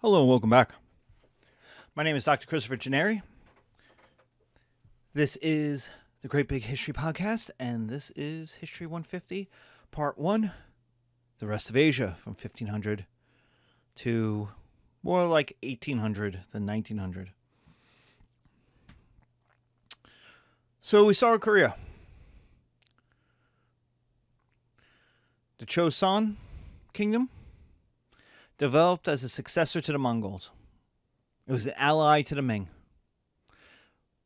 Hello and welcome back. My name is Dr. Christopher Gennari. This is the Great Big History Podcast, and this is History 150, Part 1, the rest of Asia from 1500 to more like 1800 than 1900. So we start with Korea. The Choson Kingdom developed as a successor to the Mongols. It was an ally to the Ming,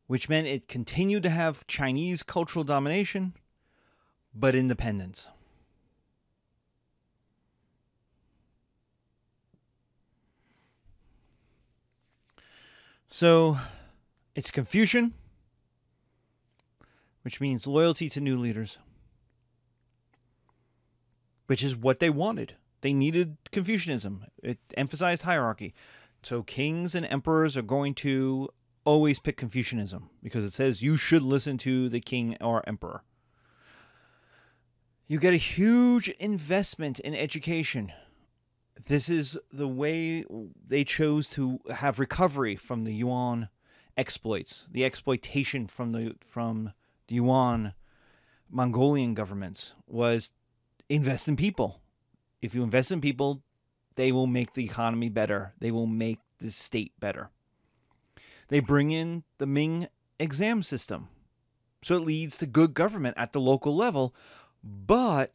which meant it continued to have Chinese cultural domination, but independence. So, it's Confucian, which means loyalty to new leaders, which is what they wanted. They needed Confucianism. It emphasized hierarchy. So kings and emperors are going to always pick Confucianism because it says you should listen to the king or emperor. You get a huge investment in education. This is the way they chose to have recovery from the Yuan exploits, the exploitation from the Yuan Mongolian governments was invest in people. If you invest in people, they will make the economy better. They will make the state better. They bring in the Ming exam system. So it leads to good government at the local level, but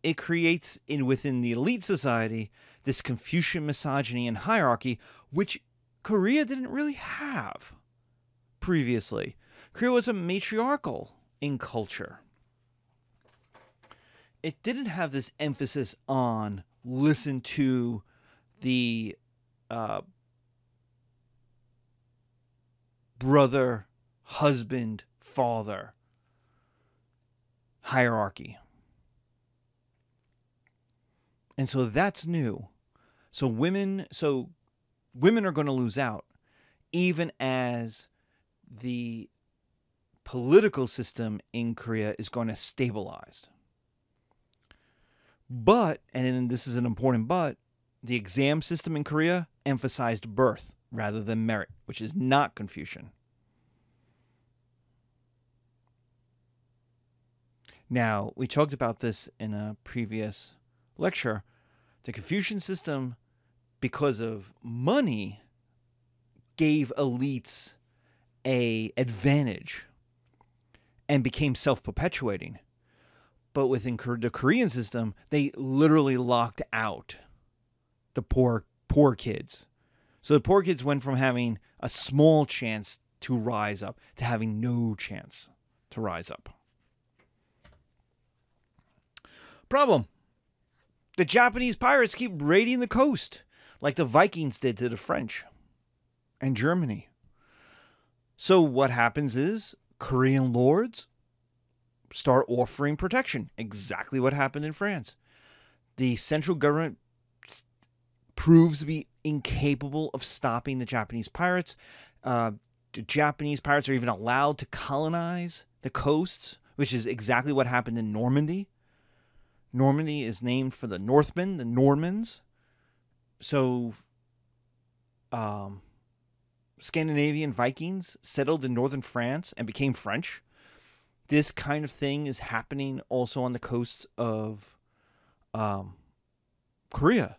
it creates within the elite society this Confucian misogyny and hierarchy, which Korea didn't really have previously. Korea was a matriarchal in culture. It didn't have this emphasis on listen to the brother, husband, father hierarchy. And so that's new. So women are going to lose out, even as the political system in Korea is going to stabilize. But, and this is an important but, the exam system in Korea emphasized birth rather than merit, which is not Confucian. Now, we talked about this in a previous lecture. The Confucian system, because of money, gave elites an advantage and became self-perpetuating. But within the Korean system, they literally locked out the poor kids. So the poor kids went from having a small chance to rise up to having no chance to rise up. Problem. The Japanese pirates keep raiding the coast like the Vikings did to the French and Germany. So what happens is Korean lords start offering protection. Exactly what happened in France. The central government proves to be incapable of stopping the Japanese pirates. The Japanese pirates are even allowed to colonize the coasts, which is exactly what happened in Normandy. Normandy is named for the Northmen, the Normans. So Scandinavian Vikings settled in northern France and became French. This kind of thing is happening also on the coasts of Korea,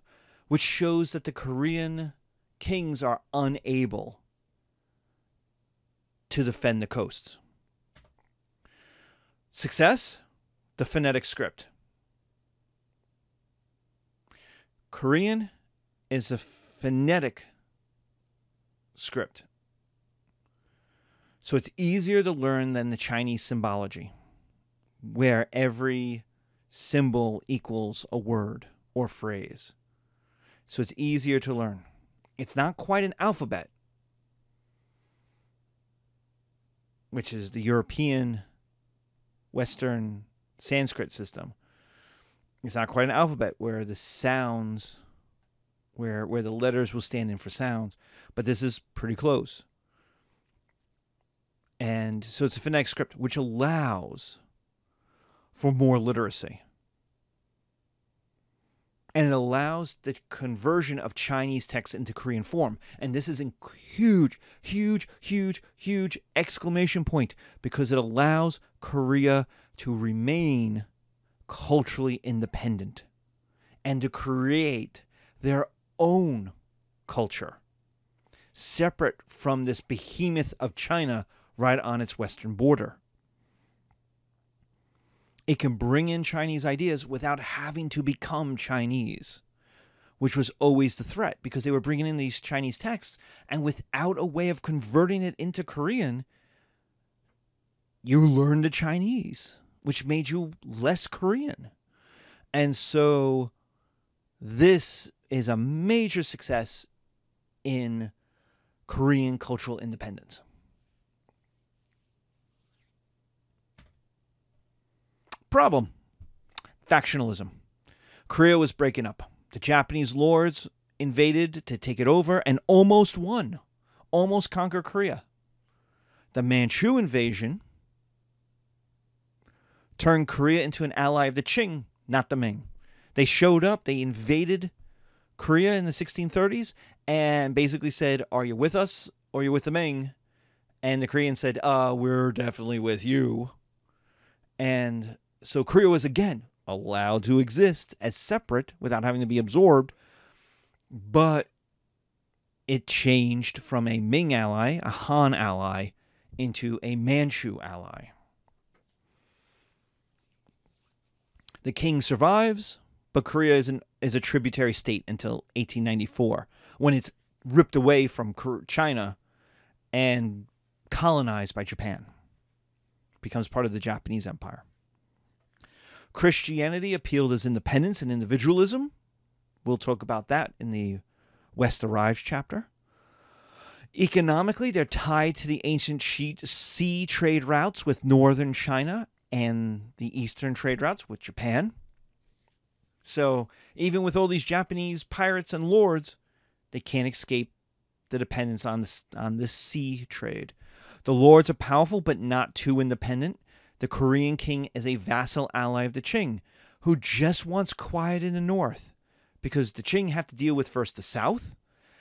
which shows that the Korean kings are unable to defend the coasts. Success? The phonetic script. Korean is a phonetic script. So it's easier to learn than the Chinese symbology, where every symbol equals a word or phrase. So it's easier to learn. It's not quite an alphabet, which is the European Western Sanskrit system. It's not quite an alphabet where the sounds, where the letters will stand in for sounds, but this is pretty close. And so it's a phonetic script, which allows for more literacy. And it allows the conversion of Chinese texts into Korean form. And this is a huge, huge, huge, huge exclamation point, because it allows Korea to remain culturally independent and to create their own culture, separate from this behemoth of China right on its western border. It can bring in Chinese ideas without having to become Chinese, which was always the threat, because they were bringing in these Chinese texts, and without a way of converting it into Korean, you learned the Chinese, which made you less Korean. And so this is a major success in Korean cultural independence. Problem: factionalism. Korea was breaking up. The Japanese lords invaded to take it over and almost won, almost conquered Korea. The Manchu invasion turned Korea into an ally of the Qing, not the Ming. They showed up, they invaded Korea in the 1630s and basically said, "Are you with us or are you with the Ming?" And the Koreans said, "We're definitely with you." And so Korea was again allowed to exist as separate without having to be absorbed, but it changed from a Ming ally, a Han ally, into a Manchu ally. The king survives, but Korea is a tributary state until 1894, when it's ripped away from China and colonized by Japan. It becomes part of the Japanese Empire. Christianity appealed as independence and individualism. We'll talk about that in the West Arrives chapter. Economically, they're tied to the ancient sea trade routes with northern China and the eastern trade routes with Japan. So even with all these Japanese pirates and lords, they can't escape the dependence on this sea trade. The lords are powerful, but not too independent. The Korean king is a vassal ally of the Qing, who just wants quiet in the north, because the Qing have to deal with first the south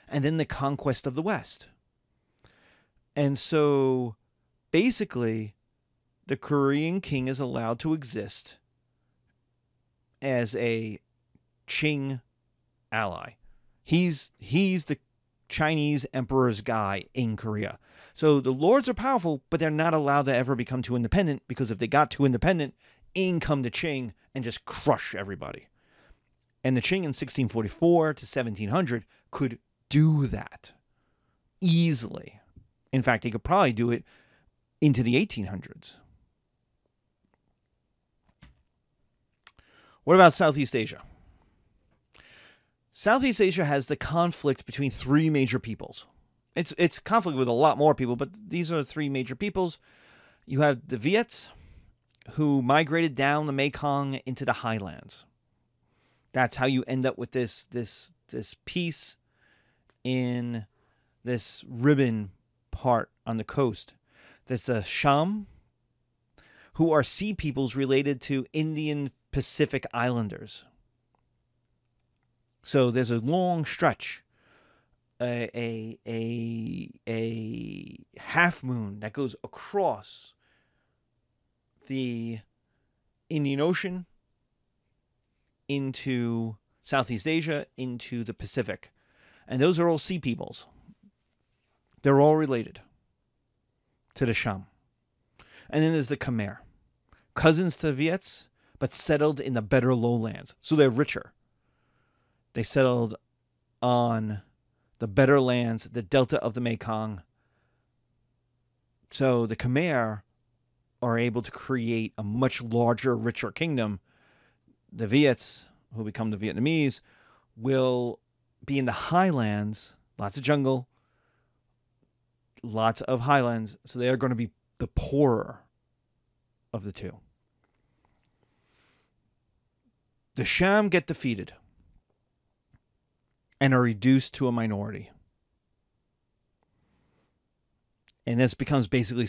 and then the conquest of the west. And so basically, the Korean king is allowed to exist as a Qing ally. He's the Chinese emperor's guy in Korea. So the lords are powerful, but they're not allowed to ever become too independent, because if they got too independent, in come the Qing and just crush everybody. And the Qing in 1644 to 1700 could do that easily. In fact, they could probably do it into the 1800s. What about Southeast Asia? Southeast Asia has the conflict between three major peoples. It's conflict with a lot more people, but these are the three major peoples. You have the Viets, who migrated down the Mekong into the highlands. That's how you end up with this piece in this ribbon part on the coast. There's the Sham, who are sea peoples related to Indian Pacific Islanders. So there's a long stretch, a half moon that goes across the Indian Ocean into Southeast Asia, into the Pacific. And those are all sea peoples. They're all related to the Sham. And then there's the Khmer, cousins to the Viets, but settled in the better lowlands. So they're richer. They settled on the better lands, the delta of the Mekong. So the Khmer are able to create a much larger, richer kingdom. The Viets, who become the Vietnamese, will be in the highlands, lots of jungle, lots of highlands. So they are going to be the poorer of the two. The Sham get defeated and are reduced to a minority. And this becomes basically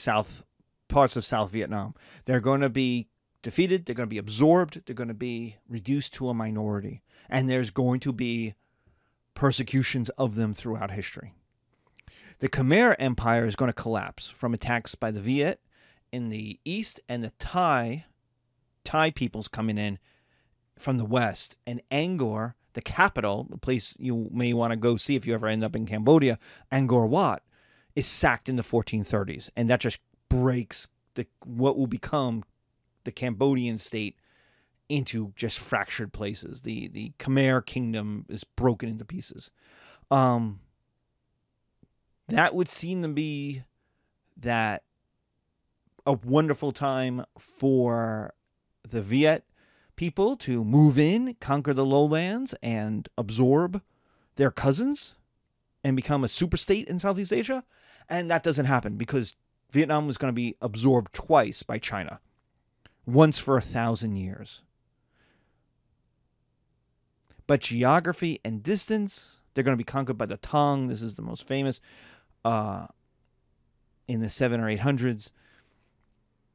parts of South Vietnam. They're going to be defeated. They're going to be absorbed. They're going to be reduced to a minority. And there's going to be persecutions of them throughout history. The Khmer Empire is going to collapse from attacks by the Viet in the east and the Thai peoples coming in from the west. And Angkor, the capital, the place you may want to go see if you ever end up in Cambodia, Angkor Wat, is sacked in the 1430s. And that just breaks what will become the Cambodian state into just fractured places. The Khmer kingdom is broken into pieces. That would seem to be a wonderful time for the Viet people to move in, conquer the lowlands, and absorb their cousins and become a super state in Southeast Asia. And that doesn't happen because Vietnam was going to be absorbed twice by China. Once for 1,000 years. But geography and distance, they're going to be conquered by the Tang. This is the most famous in the 700s or 800s.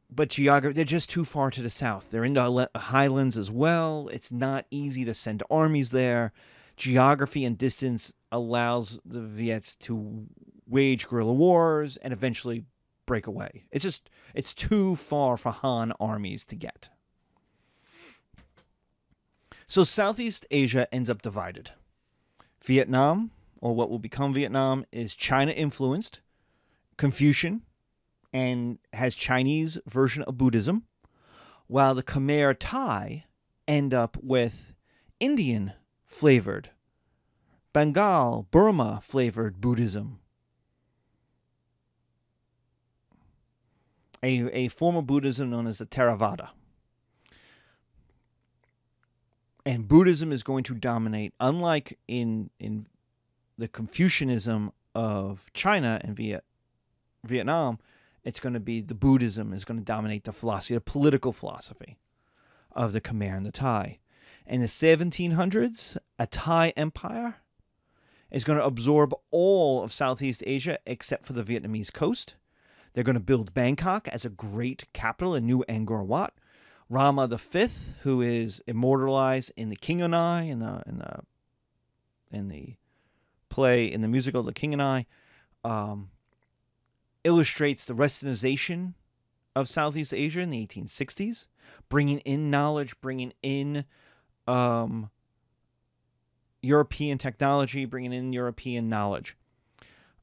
But geography, they're just too far to the south. They're in the highlands as well. It's not easy to send armies there. Geography and distance allows the Viets to wage guerrilla wars and eventually break away. It's too far for Han armies to get. So Southeast Asia ends up divided. Vietnam, or what will become Vietnam, is China-influenced, Confucian, and has Chinese version of Buddhism, while the Khmer Thai end up with Indian-flavored, Bengal, Burma-flavored Buddhism. A form of Buddhism known as the Theravada. And Buddhism is going to dominate, unlike in the Confucianism of China and Vietnam, it's going to be the Buddhism is going to dominate the philosophy, the political philosophy of the Khmer and the Thai. In the 1700s, a Thai empire is going to absorb all of Southeast Asia except for the Vietnamese coast. They're going to build Bangkok as a great capital, a new Angkor Wat. Rama V, who is immortalized in the King and I, in the play, in the musical The King and I, illustrates the Westernization of Southeast Asia in the 1860s, bringing in knowledge, bringing in European technology, bringing in European knowledge.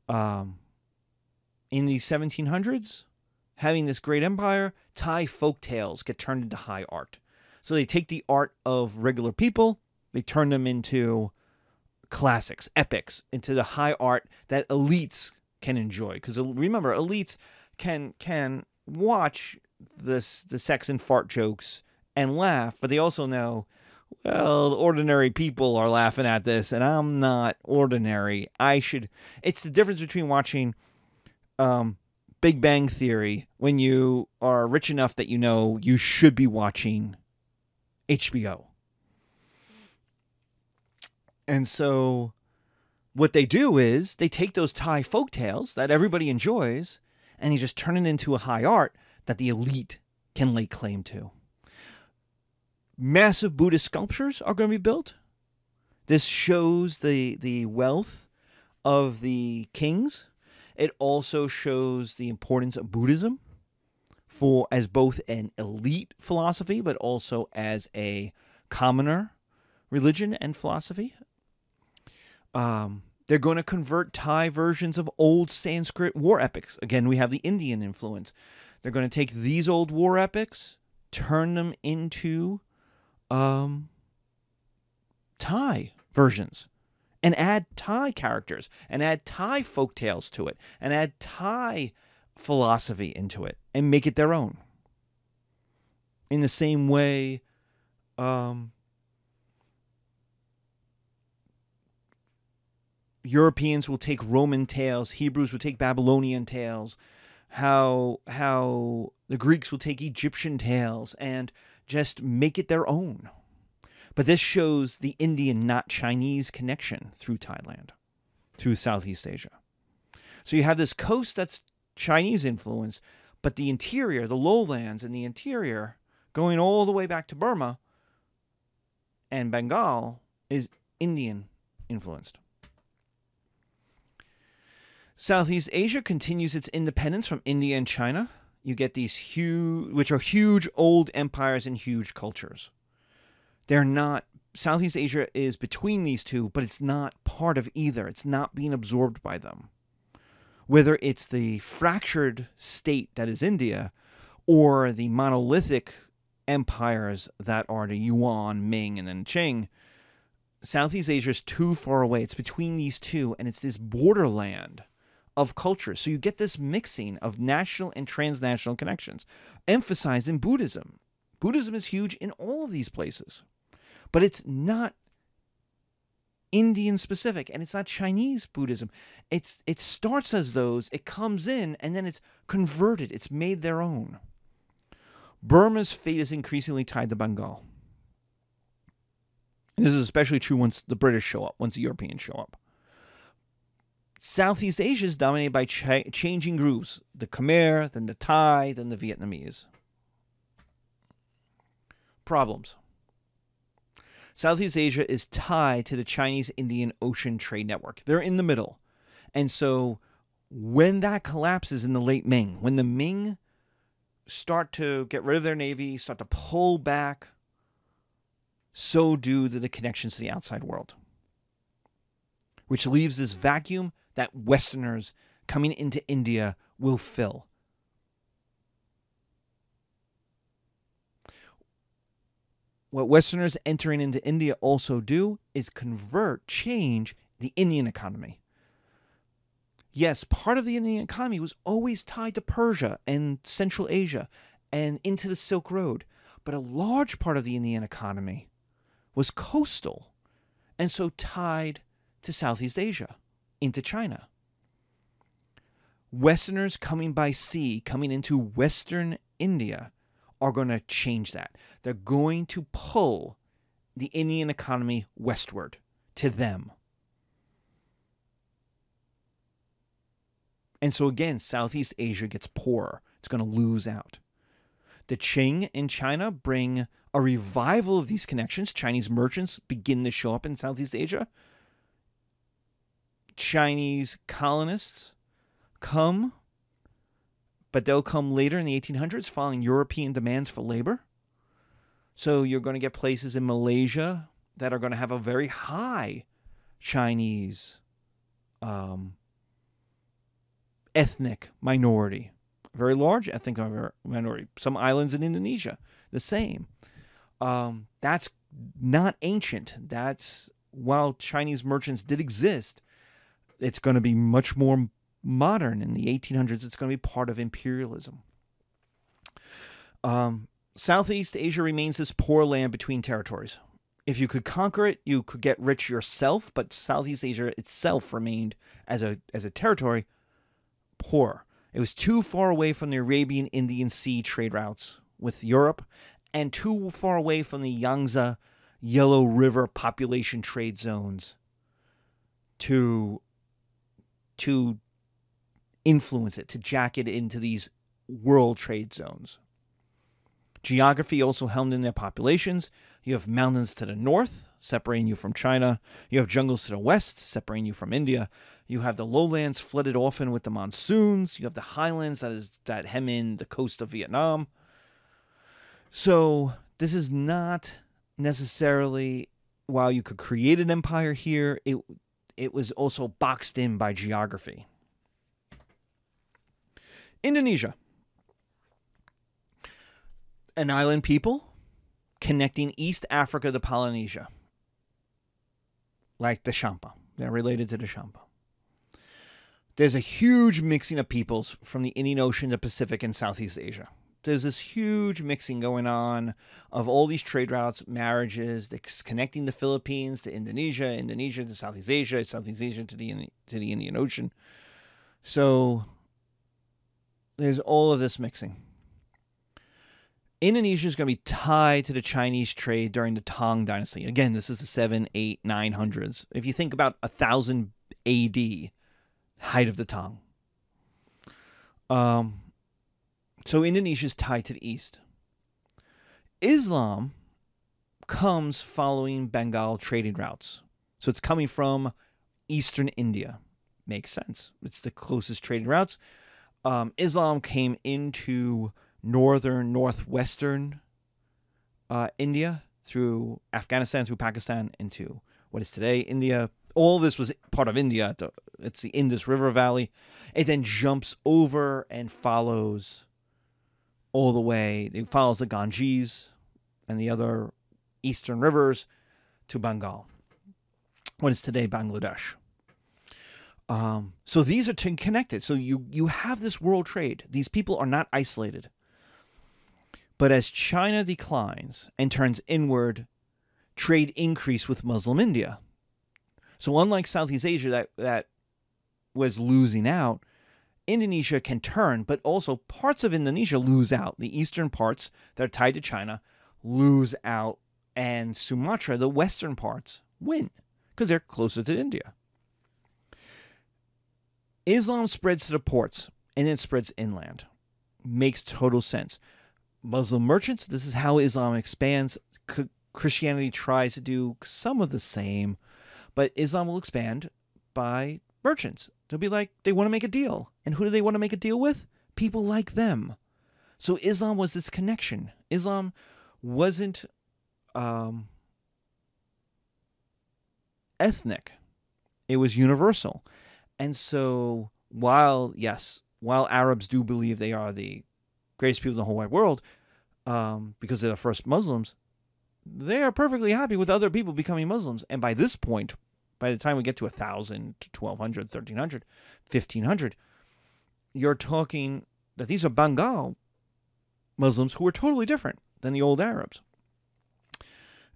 In the 1700s, having this great empire, Thai folk tales get turned into high art. So they take the art of regular people, they turn them into classics, epics, into the high art that elites can enjoy. Because remember, elites can watch the sex and fart jokes and laugh, but they also know, well, ordinary people are laughing at this, and I'm not ordinary. It's the difference between watching Big Bang Theory when you are rich enough that you know you should be watching HBO. And so what they do is they take those Thai folktales that everybody enjoys and they just turn it into a high art that the elite can lay claim to. Massive Buddhist sculptures are going to be built. This shows the wealth of the kings. It also shows the importance of Buddhism as both an elite philosophy, but also as a commoner religion and philosophy. They're going to convert Thai versions of old Sanskrit war epics. Again, we have the Indian influence. They're going to take these old war epics, turn them into Thai versions, and add Thai characters, and add Thai folktales to it, and add Thai philosophy into it, and make it their own. In the same way, Europeans will take Roman tales, Hebrews will take Babylonian tales, how the Greeks will take Egyptian tales, and just make it their own. But this shows the Indian, not Chinese connection through Thailand, through Southeast Asia. So you have this coast that's Chinese influence, but the interior, the lowlands and the interior, going all the way back to Burma and Bengal is Indian influenced. Southeast Asia continues its independence from India and China. You get these huge, which are huge old empires and huge cultures. They're not, Southeast Asia is between these two, but it's not part of either. It's not being absorbed by them. Whether it's the fractured state that is India or the monolithic empires that are the Yuan, Ming, and then Qing, Southeast Asia is too far away. It's between these two, and it's this borderland of cultures. So you get this mixing of national and transnational connections, emphasized in Buddhism. Buddhism is huge in all of these places, but it's not Indian specific, and it's not Chinese Buddhism. It starts as those, it comes in, and then it's converted. It's made their own. Burma's fate is increasingly tied to Bengal. This is especially true once the British show up, once the Europeans show up. Southeast Asia is dominated by changing groups, the Khmer, then the Thai, then the Vietnamese. Problems. Southeast Asia is tied to the Chinese-Indian Ocean Trade Network. They're in the middle. And so when that collapses in the late Ming, when the Ming start to get rid of their navy, start to pull back, so do the connections to the outside world, which leaves this vacuum that Westerners coming into India will fill. What Westerners entering into India also do is change the Indian economy. Yes, part of the Indian economy was always tied to Persia and Central Asia and into the Silk Road, but a large part of the Indian economy was coastal and so tied to Southeast Asia, into China. Westerners coming by sea, coming into Western India, are going to change that. They're going to pull the Indian economy westward to them. And so again, Southeast Asia gets poorer. It's going to lose out. The Qing in China bring a revival of these connections. Chinese merchants begin to show up in Southeast Asia. Chinese colonists come, but they'll come later in the 1800s following European demands for labor. So you're going to get places in Malaysia that are going to have a very high Chinese ethnic minority, very large ethnic minority. Some islands in Indonesia, the same. That's not ancient. That's, while Chinese merchants did exist, it's going to be much more modern. In the 1800s, it's going to be part of imperialism. Southeast Asia remains this poor land between territories. If you could conquer it, you could get rich yourself, but Southeast Asia itself remained, as a territory, poor. It was too far away from the Arabian Indian Sea trade routes with Europe and too far away from the Yangtze Yellow River population trade zones to influence it, to jack it into these world trade zones. Geography also helmed in their populations. You have mountains to the north, separating you from China. You have jungles to the west, separating you from India. You have the lowlands flooded often with the monsoons. You have the highlands that hem in the coast of Vietnam. So this is not necessarily, while you could create an empire here, it was also boxed in by geography. Indonesia. An island people connecting East Africa to Polynesia. Like the Champa. They're related to the Champa. There's a huge mixing of peoples from the Indian Ocean to Pacific and Southeast Asia. There's this huge mixing going on of all these trade routes, marriages, connecting the Philippines to Indonesia, Indonesia to Southeast Asia to the Indian Ocean. So there's all of this mixing. Indonesia is going to be tied to the Chinese trade during the Tang Dynasty. Again, this is the 7, 8, 900s. If you think about 1000 AD, height of the Tang. So Indonesia is tied to the east. Islam comes following Bengal trading routes. So it's coming from eastern India. Makes sense. It's the closest trading routes. Islam came into northwestern India through Afghanistan, through Pakistan, into what is today India. All this was part of India. It's the Indus River Valley. It then jumps over and follows all the way. It follows the Ganges and the other eastern rivers to Bengal, what is today Bangladesh. So these are connected. So you have this world trade. These people are not isolated. But as China declines and turns inward, trade increased with Muslim India. So unlike Southeast Asia that was losing out, Indonesia can turn, but also parts of Indonesia lose out. The eastern parts that are tied to China lose out, and Sumatra, the western parts, win because they're closer to India. Islam spreads to the ports and then spreads inland. Makes total sense. Muslim merchants, this is how Islam expands. Christianity tries to do some of the same, but Islam will expand by merchants. They'll be like, they want to make a deal. And who do they want to make a deal with? People like them. So Islam was this connection. Islam wasn't ethnic. It was universal. And so while Arabs do believe they are the greatest people in the whole wide world, because they're the first Muslims, they are perfectly happy with other people becoming Muslims. And by this point, by the time we get to 1,000, 1,200, 1,300, 1,500, you're talking that these are Bengal Muslims who are totally different than the old Arabs.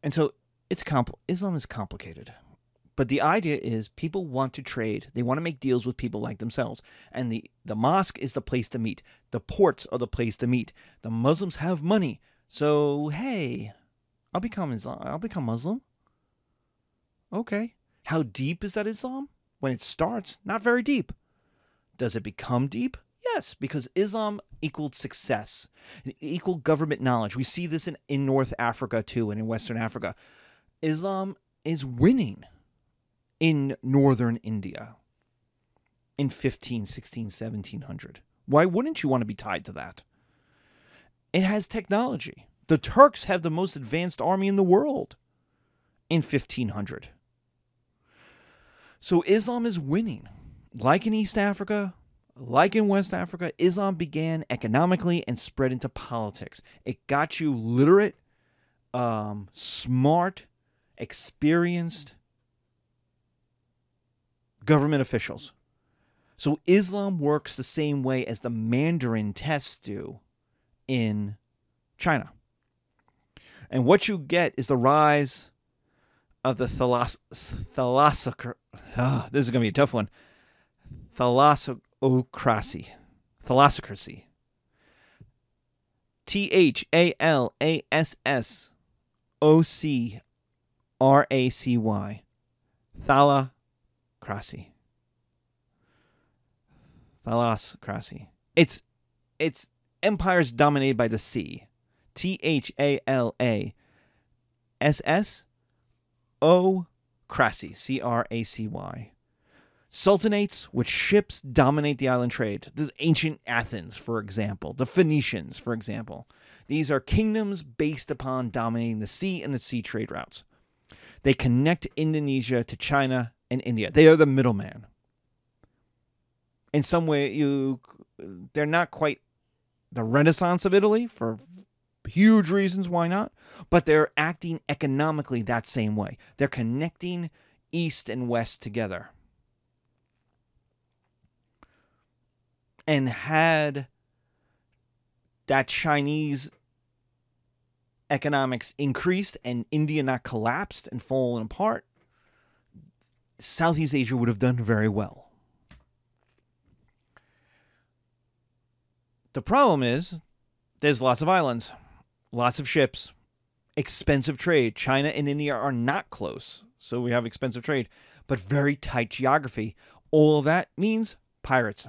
And so Islam is complicated. But the idea is people want to trade. They want to make deals with people like themselves. And the mosque is the place to meet. The ports are the place to meet. The Muslims have money. So, hey, I'll become Muslim. Okay. How deep is that Islam? When it starts, not very deep. Does it become deep? Yes, because Islam equaled success. It equaled government knowledge. We see this in North Africa too, and in Western Africa. Islam is winning in northern India in 15, 16, 1700. Why wouldn't you want to be tied to that? It has technology. The Turks have the most advanced army in the world in 1500. So Islam is winning. Like in East Africa, like in West Africa, Islam began economically and spread into politics. It got you literate, smart, experienced government officials. So Islam works the same way as the Mandarin tests do in China. And what you get is the rise of the thalassocracy. This is going to be a tough one. Thalassocracy. THALASSOCRACY. Thalassocracy. It's empires dominated by the sea. THALASSOCRACY. CRACY. Sultanates, which ships dominate the island trade. The ancient Athens, for example. The Phoenicians, for example. These are kingdoms based upon dominating the sea and the sea trade routes. They connect Indonesia to China and India. They are the middleman. In some way, they're not quite the Renaissance of Italy for huge reasons, why not? But they're acting economically that same way. They're connecting East and West together. And had that Chinese economics increased and India not collapsed and fallen apart, Southeast Asia would have done very well. The problem is there's lots of islands, lots of ships, expensive trade. China and India are not close, so we have expensive trade, but very tight geography. All of that means pirates.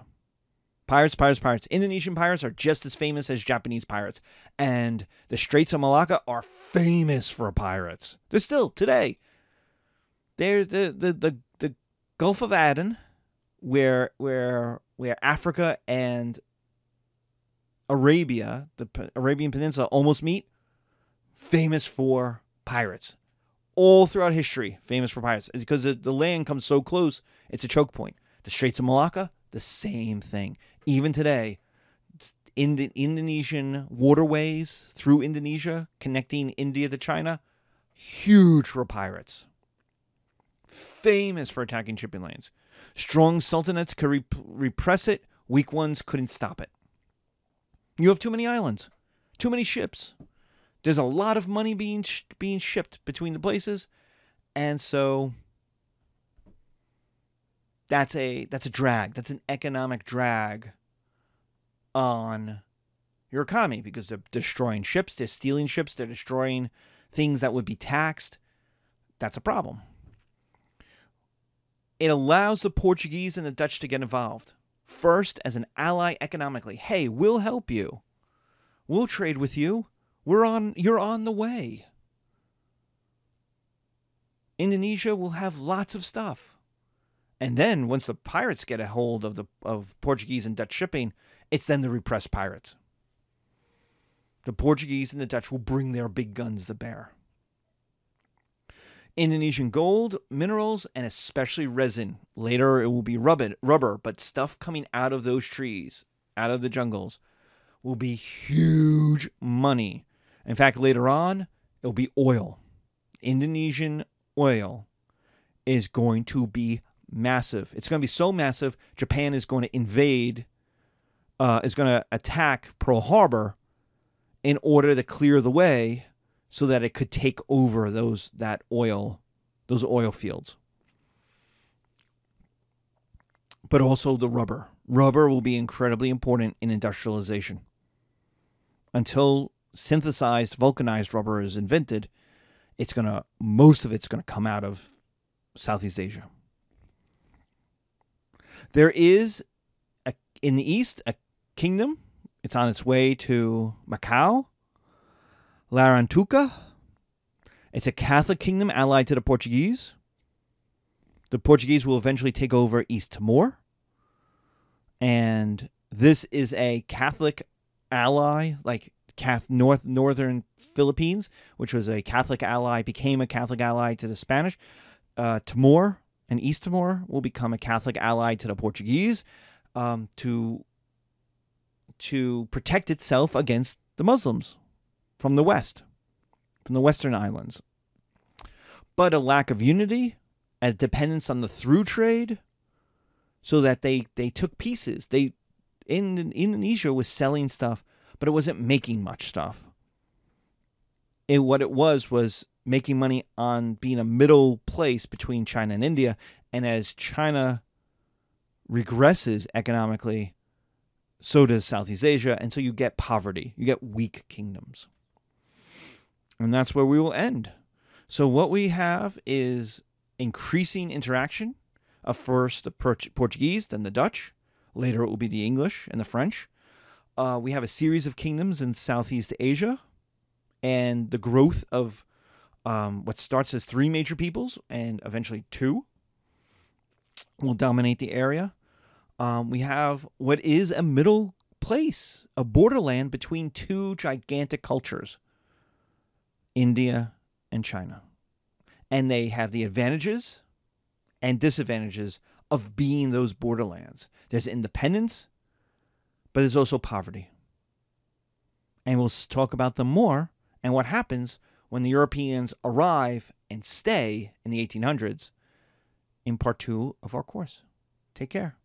Pirates, pirates, pirates. Indonesian pirates are just as famous as Japanese pirates. And the Straits of Malacca are famous for pirates. They're still, today. There's the Gulf of Aden, where Africa and Arabia, the Arabian Peninsula, almost meet. Famous for pirates. All throughout history, famous for pirates. It's because the land comes so close, it's a choke point. The Straits of Malacca, the same thing. Even today, in the Indonesian waterways through Indonesia, connecting India to China, huge for pirates. Famous for attacking shipping lanes. Strong sultanates could repress it. Weak ones couldn't stop it. You have too many islands, too many ships. There's a lot of money being shipped between the places, and so that's a drag. That's an economic drag on your economy because they're destroying ships, they're stealing ships, they're destroying things that would be taxed. That's a problem. It allows the Portuguese and the Dutch to get involved. First, as an ally economically. Hey, we'll help you. We'll trade with you. You're on the way. Indonesia will have lots of stuff. And then once the pirates get a hold of Portuguese and Dutch shipping, it's then the repressed pirates. The Portuguese and the Dutch will bring their big guns to bear. Indonesian gold, minerals, and especially resin. Later it will be rubber, but stuff coming out of those trees, out of the jungles, will be huge money. In fact, later on, it'll be oil. Indonesian oil is going to be massive. It's going to be so massive, Japan is going to invade, is going to attack Pearl Harbor in order to clear the way so that it could take over those oil fields. But also the rubber. Rubber will be incredibly important in industrialization. Until synthesized, vulcanized rubber is invented, most of it's going to come out of Southeast Asia. There is, in the east, a kingdom. It's on its way to Macau. Larantuka. It's a Catholic kingdom allied to the Portuguese. The Portuguese will eventually take over East Timor. And this is a Catholic ally, like northern Philippines, which was a Catholic ally, became a Catholic ally to the Spanish. Timor and East Timor will become a Catholic ally to the Portuguese to protect itself against the Muslims from the West, from the Western islands. But a lack of unity, a dependence on the through trade, so that they took pieces. Indonesia was selling stuff, but it wasn't making much stuff. What it was making money on being a middle place between China and India. And as China regresses economically, so does Southeast Asia. And so you get poverty. You get weak kingdoms. And that's where we will end. So what we have is increasing interaction of first the Portuguese, then the Dutch. Later it will be the English and the French. We have a series of kingdoms in Southeast Asia and the growth of what starts as 3 major peoples and eventually 2 will dominate the area. We have what is a middle place, a borderland between 2 gigantic cultures, India and China. And they have the advantages and disadvantages of being those borderlands. There's independence, but there's also poverty. And we'll talk about them more and what happens when the Europeans arrive and stay in the 1800s in part 2 of our course. Take care.